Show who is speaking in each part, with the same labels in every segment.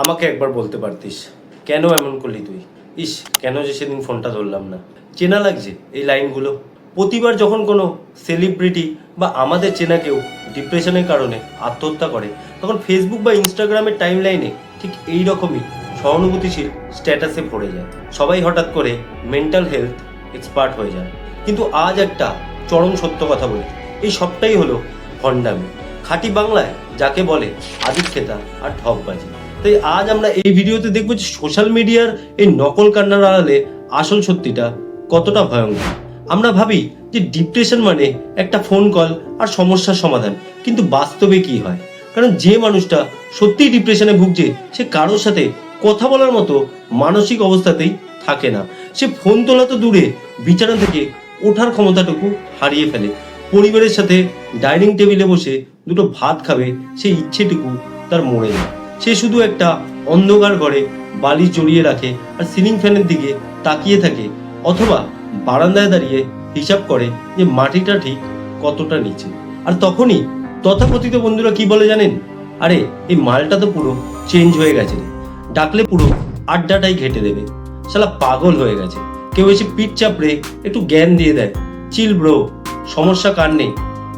Speaker 1: আমাকে একবার বলতে পারতিস কেন এমন করলি তুই? ইস, কেন যে সেদিন ফোনটা ধরলাম না। চেনা লাগছে এই লাইনগুলো। প্রতিবার যখন কোনো সেলিব্রিটি বা আমাদের চেনা কেউ ডিপ্রেশনের কারণে আত্মহত্যা করে, তখন ফেসবুক বা ইনস্টাগ্রামের টাইম লাইনে ঠিক এই রকমই সহানুভূতিশীল স্ট্যাটাসে ভরে যায়। সবাই হঠাৎ করে মেন্টাল হেলথ এক্সপার্ট হয়ে যায়। কিন্তু আজ একটা চরম সত্য কথা বলি, এই সবটাই হলো ভণ্ডামি। খাঁটি বাংলায় যাকে বলে আদিক্ষেতা আর ঠকবাজি। তাই আজ আমরা এই ভিডিওতে দেখবো যে সোশ্যাল মিডিয়ার এই নকল কান্নার আড়ালে আসল সত্যিটা কতটা ভয়ঙ্কর। আমরা ভাবি যে ডিপ্রেশন মানে একটা ফোন কল আর সমস্যার সমাধান, কিন্তু বাস্তবে কি হয়? কারণ যে মানুষটা সত্যিই ডিপ্রেশনে ভুগছে সে কারোর সাথে কথা বলার মতো মানসিক অবস্থাতেই থাকে না। সে ফোন তোলা তো দূরে, বিছানা থেকে ওঠার ক্ষমতাটুকু হারিয়ে ফেলে। পরিবারের সাথে ডাইনিং টেবিলে বসে দুটো ভাত খাবে সেই ইচ্ছেটুকু তার মরে যায়। সে শুধু একটা অন্ধকার ঘরে বালিশ জড়িয়ে রাখে আর সিলিং ফ্যানের দিকে তাকিয়ে থাকে, অথবা বারান্দায় দাঁড়িয়ে হিসাব করে যে মাটিটা ঠিক কতটা নিচে। আর তখনই তথাকথিত বন্ধুরা কি বলে জানেন? আরে এই মালটা তো পুরো চেঞ্জ হয়ে গেছে রে, ডাকলে পুরো আড্ডাটাই ঘেটে দেবে, শালা পাগল হয়ে গেছে। কেউ এসে পিঠ চাপড়ে একটু জ্ঞান দিয়ে দেয়, চিল ব্রো, সমস্যা কার নেই,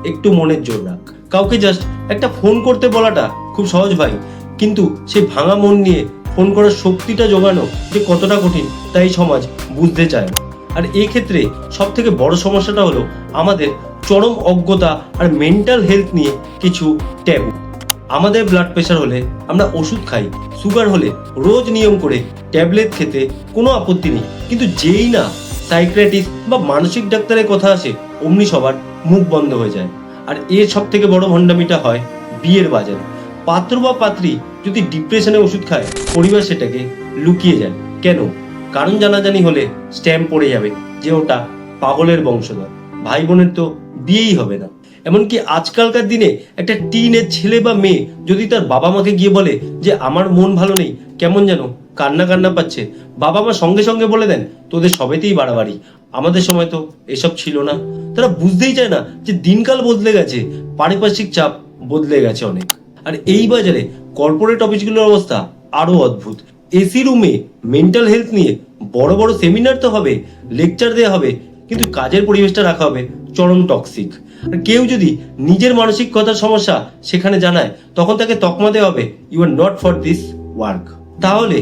Speaker 1: একটু মনের জোর রাখ। কাউকে জাস্ট একটা ফোন করতে বলাটা খুব সহজ ভাই, কিন্তু সেই ভাঙা মন নিয়ে ফোন করার শক্তিটা জোগানো যে কতটা কঠিন তাই সমাজ বুঝতে চায় না। আর এই ক্ষেত্রে সব থেকে বড় সমস্যাটা হলো আমাদের চরম অজ্ঞতা আর মেন্টাল হেলথ নিয়ে কিছু ট্যাবু। আমাদের ব্লাড প্রেশার হলে আমরা ওষুধ খাই, সুগার হলে রোজ নিয়ম করে ট্যাবলেট খেতে কোনো আপত্তি নেই, কিন্তু যেই না সাইকিয়াট্রিস্ট বা মানসিক ডাক্তারের কথা আসে অমনি সবার মুখ বন্ধ হয়ে যায়। আর এর সব থেকে বড় ভণ্ডামিটা হয় বিয়ের বাজারে। পাত্র বা পাত্রী যদি ডিপ্রেশনে ওষুধ খায়, পরিবার সেটাকে লুকিয়ে যায়। কেন? কারণ জানাজানি হলে স্ট্যাম্প পড়ে যাবে যে ওটা পাগলের বংশধর। ভাই বোনের তো বিয়েই হবে না। এমনকি আজকালকার দিনে একটা টিনের ছেলে বা মেয়ে যদি তার বাবা মাকে গিয়ে বলে যে আমার মন ভালো নেই, কেমন যেন কান্না কান্না পাচ্ছে, বাবা মা সঙ্গে সঙ্গে বলে দেন তোদের সবেতেই বাড়াবাড়ি, আমাদের সময় তো এসব ছিল না। তারা বুঝতেই চায় না যে দিনকাল বদলে গেছে, পারিপার্শ্বিক চাপ বদলে গেছে অনেক। আর এই বাজারে কর্পোরেট অফিসগুলোর অবস্থা আরো অদ্ভুত। এসি রুমে মেন্টাল হেলথ নিয়ে বড় বড় সেমিনার তো হবে, লেকচার দেওয়া হবে, কিন্তু কাজের পরিবেশটা রাখা হবে চরম টক্সিক। আর কেউ যদি নিজের মানসিক কথার সমস্যা সেখানে জানায়, তখন তাকে তকমা দেওয়া হবে you are not for this work. তাহলে